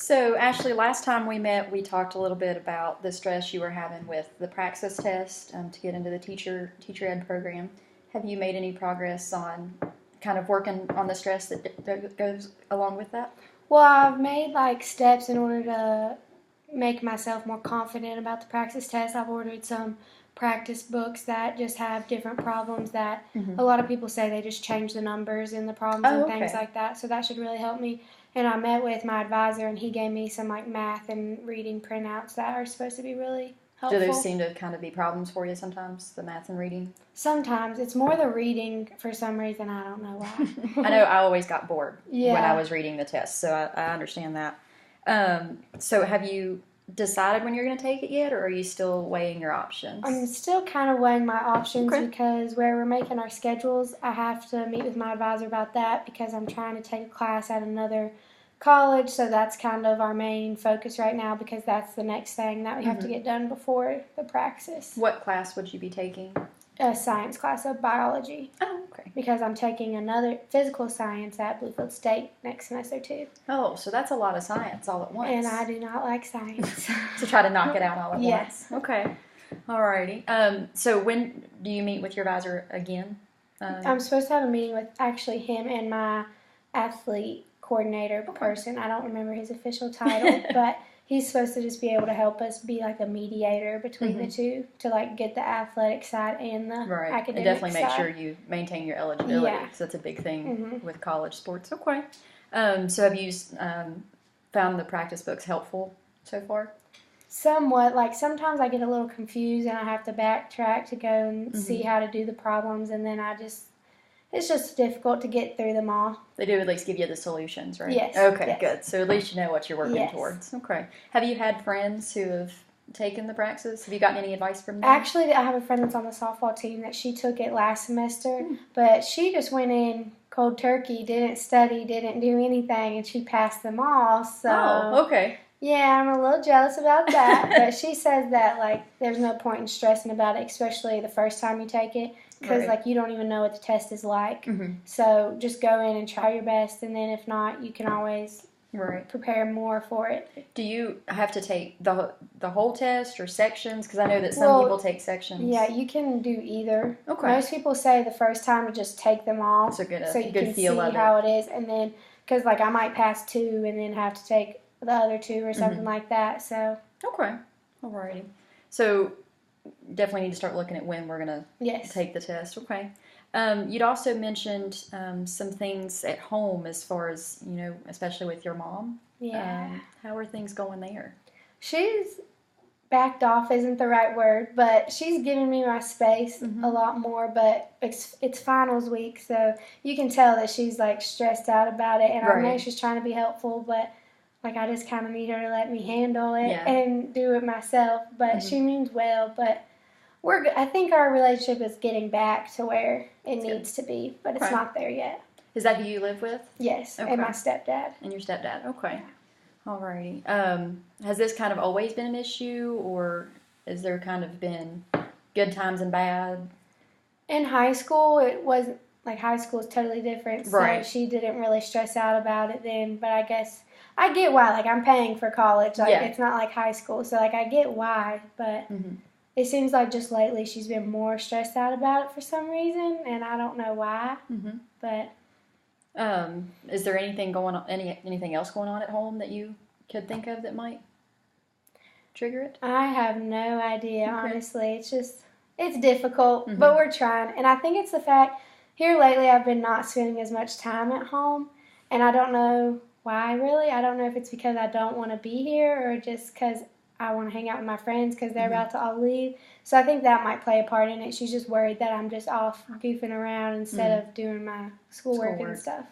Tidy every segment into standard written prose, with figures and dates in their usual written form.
So, Ashley, last time we met, we talked a little bit about the stress you were having with the Praxis test to get into the teacher ed program. Have you made any progress on kind of working on the stress that goes along with that? Well, I've made like steps in order to make myself more confident about the Praxis test. I've ordered some practice books that just have different problems that Mm-hmm. a lot of people say they just change the numbers in the problems Oh, and things okay. like that. So that should really help me. And I met with my advisor and he gave me some like math and reading printouts that are supposed to be really Do those helpful. seem to kind of be problems for you sometimes, the math and reading? Sometimes it's more the reading for some reason. I don't know why. I know I always got bored when I Yeah. was reading the test, so I understand that. So, have you decided when you're going to take it yet, or are you still weighing your I'm options? still kind of weighing my options Okay. because where we're making our schedules, I have to meet with my advisor about that because I'm trying to take a class at another college. So that's kind of our main focus right now because that's the next thing that we have to Mm-hmm. get done before the praxis. What class would you be taking? A science class of biology Oh, okay. because I'm taking another physical science at Bluefield State next semester too. Oh, so that's a lot of science all at once. And I do not like science. To try to knock it out all at Yes. once. Okay. Alrighty. So when do you meet with your advisor again? I'm supposed to have a meeting with actually him and my athlete coordinator person. I don't remember his official title, but he's supposed to just be able to help us be like a mediator between the two to like get the athletic side and the Right. And academic definitely make side. sure you maintain your eligibility Yeah. because that's a big thing Mhm. with college sports. Okay. So have you found the practice books helpful so far? Somewhat, like sometimes I get a little confused and I have to backtrack to go and see how to do the problems, and then it's just difficult to get through them all. They do at least give you the solutions, right? Yes. Okay, Yes. good. So at least you know what you're working Yes. towards. Okay. Have you had friends who have taken the praxis? Have you gotten any advice from them? Actually, I have a friend that's on the softball team that she took it last semester, but she just went in cold turkey, didn't study, didn't do anything, and she passed them all. So, Oh, okay. yeah, I'm a little jealous about that. But she says that like there's no point in stressing about it, especially the first time you take it, because Right. like you don't even know what the test is like. Mm-hmm. So just go in and try your best, and then if not, you can always Right. prepare more for it. Do you have to take the whole test or sections? Because I know that some Well, people take sections. Yeah, you can do either. Okay. Most people say the first time to just take them all So get a so you good can feel see of how it. it is, and then because like I might pass two and then have to take the other two or something like that. So Okay. Alrighty. So definitely need to start looking at when we're gonna yes, take the test. Okay. You'd also mentioned some things at home as far as, especially with your mom. yeah. How are things going there? She's backed off isn't the right word, but she's giving me my space a lot more. But it's finals week, so you can tell that she's like stressed out about it, and I know Right. she's trying to be helpful, but like I just kind of need her to let me handle it Yeah. and do it myself. But she means well. But we're I think our relationship is getting back to where it needs to be, but it's Okay. not there yet. Is that who you live with? Yes, Okay. and my stepdad. And your stepdad? Okay. Alrighty. Has this kind of always been an issue, or has there kind of been good times and bad? In high school, it wasn't like high school is totally different. So Right. she didn't really stress out about it then. But I guess I get why. Like I'm paying for college. Like Yeah. it's not like high school. So like I get why. But it seems like just lately she's been more stressed out about it for some reason, and I don't know why. But Is there anything going on? Anything else going on at home that you could think of that might trigger it? I have no idea, Okay. honestly. It's difficult, but we're trying. And I think it's the fact here lately I've been not spending as much time at home, and I don't know why really. I don't know if it's because I don't want to be here or just because I want to hang out with my friends because they're about to all leave. So I think that might play a part in it. She's just worried that I'm just off goofing around instead of doing my schoolwork and stuff.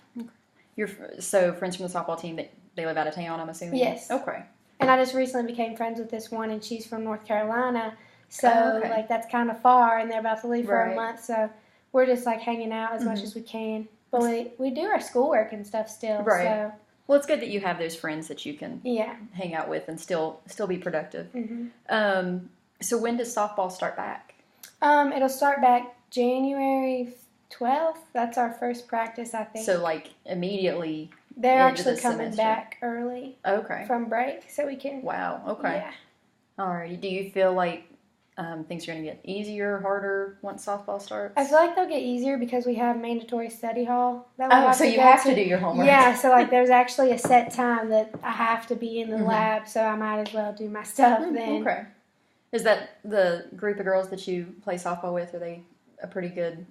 So friends from the softball team that they live out of town, I'm assuming? Yes. Okay. And I just recently became friends with this one, and she's from North Carolina. So, Oh, okay. like, that's kind of far, and they're about to leave for Right. a month. So, we're just, like, hanging out as much as we can. But we do our schoolwork and stuff still. Right. So, Well, it's good that you have those friends that you can yeah. hang out with and still be productive. Mm-hmm. So when does softball start back? It'll start back January 12th. That's our first practice, I think. So like immediately They're into the actually coming semester? back early Okay. from break, so we can. Wow. Okay. Yeah. All right. Do you feel like things are going to get easier, harder once softball starts? I feel like they'll get easier because we have mandatory study hall that we have so to you go have to do your homework. Yeah, so like there's actually a set time that I have to be in the lab, so I might as well do my stuff then. Okay. Is that the group of girls that you play softball with? Are they a pretty good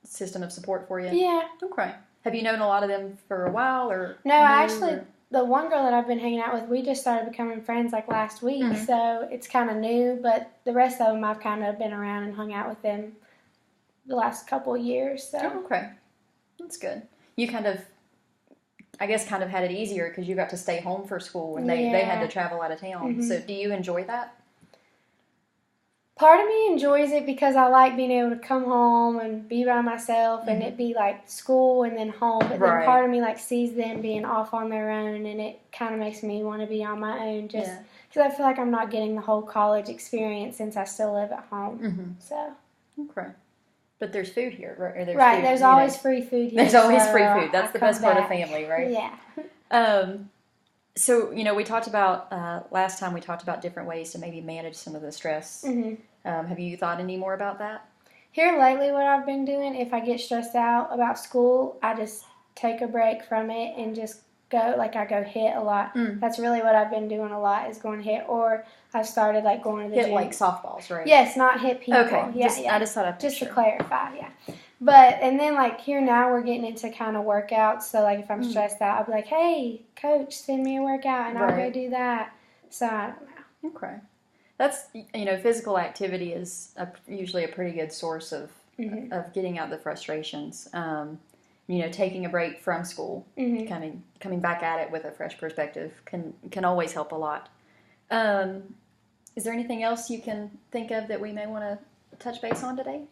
system of support for you? Yeah. Okay. Have you known a lot of them for a while, or No, I actually, the one girl that I've been hanging out with, we just started becoming friends like last week, so it's kind of new, but the rest of them I've kind of been around and hung out with them the last couple of years. So. Oh, okay. That's good. You kind of, I guess, kind of had it easier because you got to stay home for school and they had to travel out of town. So do you enjoy that? Part of me enjoys it because I like being able to come home and be by myself and it be like school and then home. But then part of me like sees them being off on their own and it kind of makes me want to be on my own just because I feel like I'm not getting the whole college experience since I still live at home. So. Okay. But there's food here, right? Or There's always free food here. There's always free food. That's the best part of family, right? Yeah. So, we talked about, last time we talked about different ways to maybe manage some of the stress. Have you thought any more about that? Here lately, what I've been doing, if I get stressed out about school, I just take a break from it and just go, like I go hit a lot. That's really what I've been doing a lot is going hit, or I've started like going to the gym. Hit like softballs, right? Yes, not hit people. Okay. Yeah, I just thought I'd just to clarify, But, and then like here now we're getting into kind of workouts. So like if I'm stressed out, I'll be like, hey, coach, send me a workout and I'll go do that. So I don't know. Okay. That's, physical activity is usually a pretty good source of getting out the frustrations. Taking a break from school, coming back at it with a fresh perspective can always help a lot. Is there anything else you can think of that we may want to touch base on today?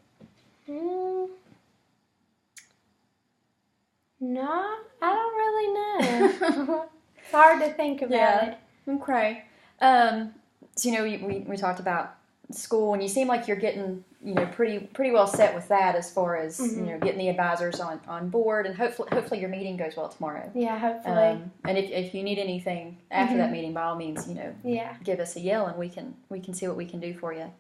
No, I don't really know. It's hard to think about it. Okay. So, we talked about school, and you seem like you're getting, pretty well set with that as far as, getting the advisors on board, and hopefully your meeting goes well tomorrow. Yeah, hopefully. And if you need anything after that meeting, by all means, give us a yell, and we can see what we can do for you.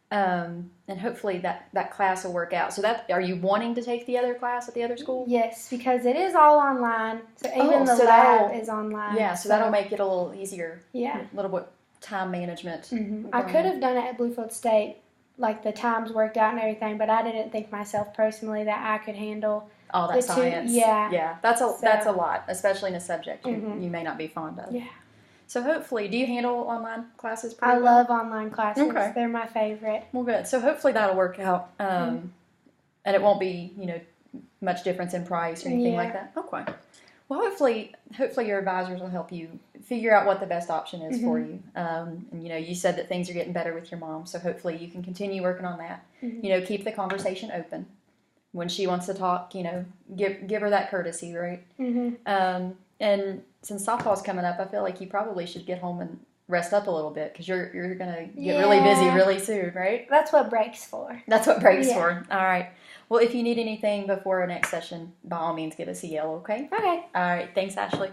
And hopefully that class will work out. So are you wanting to take the other class at the other school? Yes, because it is all online. So even the lab is online. Yeah, so that'll make it a little easier. Yeah. A little bit time management. I could have done it at Bluefield State, like the times worked out and everything, but I didn't think myself personally that I could handle all that science. Yeah. That's a lot, especially in a subject you may not be fond of. Yeah. So hopefully, do you handle online classes pretty well? I love online classes. Okay. They're my favorite. Well, good. So hopefully that'll work out, and it won't be much difference in price or anything like that. Okay. Well, hopefully your advisors will help you figure out what the best option is for you. And you said that things are getting better with your mom, so hopefully you can continue working on that. Keep the conversation open. When she wants to talk, give her that courtesy, right? And since softball's coming up, I feel like you probably should get home and rest up a little bit because you're gonna get really busy really soon, right? That's what break's for. That's what break's for. All right. Well, if you need anything before our next session, by all means, give us a yell, okay? Okay. All right. Thanks, Ashley.